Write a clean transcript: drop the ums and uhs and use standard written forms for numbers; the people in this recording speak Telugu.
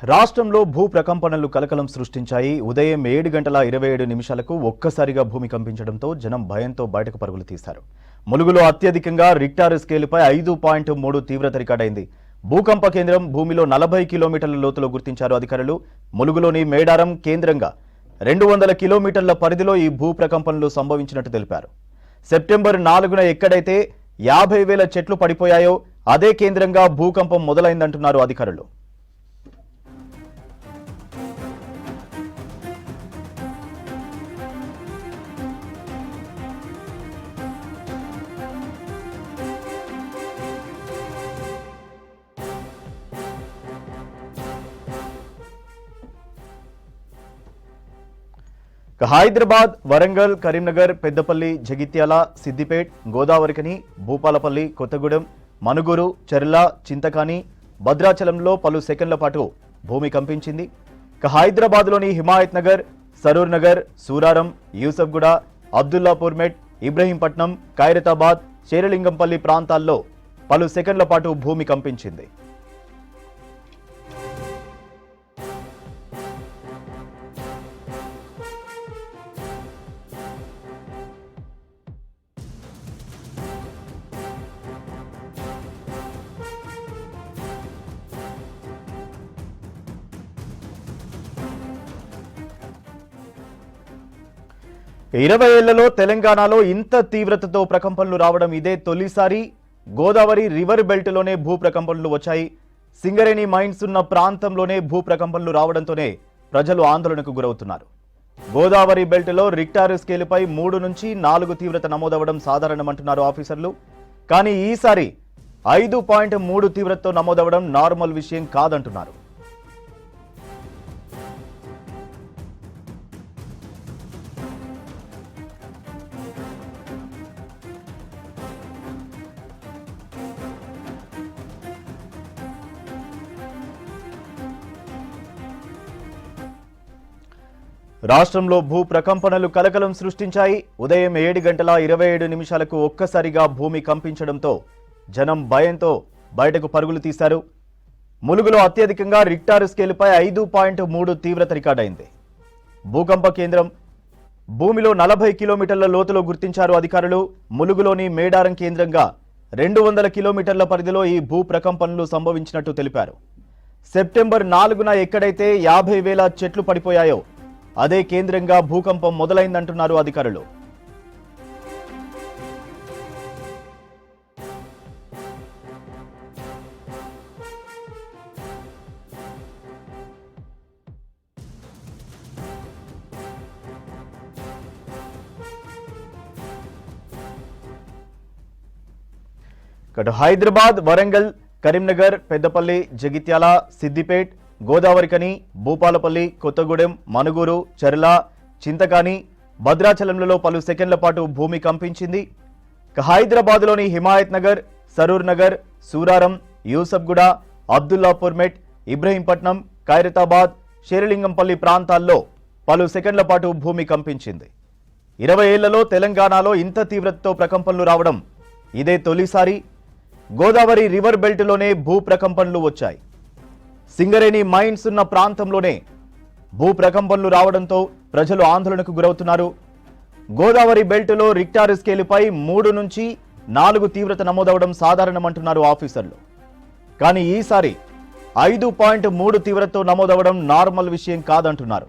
రాష్ట్రంలో భూ ప్రకంపనలు కలకలం సృష్టించాయి. ఉదయం 7:27 ఒక్కసారిగా భూమి కంపించడంతో జనం భయంతో బయటకు పరుగులు తీశారు. ములుగులో అత్యధికంగా రిక్టార్ స్కేలుపై 5.3 తీవ్రత రికార్డైంది. భూకంప కేంద్రం భూమిలో 40 కిలోమీటర్ల లోతులో గుర్తించారు అధికారులు. ములుగులోని మేడారం కేంద్రంగా 200 కిలోమీటర్ల పరిధిలో ఈ భూ ప్రకంపనలు సంభవించినట్టు తెలిపారు. సెప్టెంబర్ 4న ఎక్కడైతే 50,000 చెట్లు పడిపోయాయో అదే కేంద్రంగా భూకంపం మొదలైందంటున్నారు అధికారులు. హైదరాబాద్, వరంగల్, కరీంనగర్, పెద్దపల్లి, జగిత్యాల, సిద్దిపేట్, గోదావరికని, భూపాలపల్లి, కొత్తగూడెం, మనుగురు, చెర్ల, చింతకాని, భద్రాచలంలో పలు సెకండ్ల పాటు భూమి కంపించింది. హైదరాబాద్లోని హిమాయత్ నగర్, సరూర్ నగర్, సూరారం, యూసఫ్గూడ, అబ్దుల్లాపూర్మెట్, ఇబ్రహీంపట్నం, ఖైరతాబాద్, శేరలింగంపల్లి ప్రాంతాల్లో పలు సెకండ్ల పాటు భూమి కంపించింది. ఇరవై ఏళ్లలో తెలంగాణలో ఇంత తీవ్రతతో ప్రకంపనలు రావడం ఇదే తొలిసారి. గోదావరి రివర్ బెల్ట్లోనే భూ ప్రకంపనలు వచ్చాయి. సింగరేణి మైన్స్ ఉన్న ప్రాంతంలోనే భూ ప్రకంపనలు రావడంతోనే ప్రజలు ఆందోళనకు గురవుతున్నారు. గోదావరి బెల్ట్లో రిక్టార్ స్కేలుపై 3 నుంచి 4 తీవ్రత నమోదవడం సాధారణమంటున్నారు ఆఫీసర్లు. కానీ ఈసారి 5.3 తీవ్రతతో నమోదవడం నార్మల్ విషయం కాదంటున్నారు. రాష్ట్రంలో భూ ప్రకంపనలు కలకలం సృష్టించాయి. ఉదయం 7:27 ఒక్కసారిగా భూమి కంపించడంతో జనం భయంతో బయటకు పరుగులు తీశారు. ములుగులో అత్యధికంగా రిక్టార్ స్కేలుపై 5.3 తీవ్రత రికార్డైంది. భూకంప కేంద్రం భూమిలో 40 కిలోమీటర్ల లోతులో గుర్తించారు అధికారులు. ములుగులోని మేడారం కేంద్రంగా 200 కిలోమీటర్ల పరిధిలో ఈ భూ ప్రకంపనలు సంభవించినట్టు తెలిపారు. సెప్టెంబర్ 4న ఎక్కడైతే 50,000 చెట్లు పడిపోయాయో అదే కేంద్రంగా భూకంపం మొదలైందంటున్నారు అధికారులు. హైదరాబాద్, వరంగల్, కరీంనగర్, పెద్దపల్లి, జగిత్యాల, సిద్దిపేట్, గోదావరికని, భూపాలపల్లి, కొత్తగూడెం, మనుగురు, చెర్ల, చింతకాని, భద్రాచలంలో పలు సెకండ్ల పాటు భూమి కంపించింది. హైదరాబాద్లోని హిమాయత్ నగర్, సరూర్ నగర్, సూరారం, యూసఫ్గూడ, అబ్దుల్లాపూర్మెట్, ఇబ్రహీంపట్నం, ఖైరతాబాద్, శేరలింగంపల్లి ప్రాంతాల్లో పలు సెకండ్ల పాటు భూమి కంపించింది. 20 ఏళ్లలో తెలంగాణలో ఇంత తీవ్రతతో ప్రకంపనలు రావడం ఇదే తొలిసారి. గోదావరి రివర్ బెల్ట్లోనే భూ ప్రకంపనలు వచ్చాయి. సింగరేణి మైన్స్ ఉన్న ప్రాంతంలోనే భూ ప్రకంపనలు రావడంతో ప్రజలు ఆందోళనకు గురవుతున్నారు. గోదావరి బెల్ట్లో రిక్టార్ స్కేలుపై 3 నుంచి 4 తీవ్రత నమోదవడం సాధారణమంటున్నారు ఆఫీసర్లు. కానీ ఈసారి 5.3 తీవ్రతతో నమోదవడం నార్మల్ విషయం కాదంటున్నారు.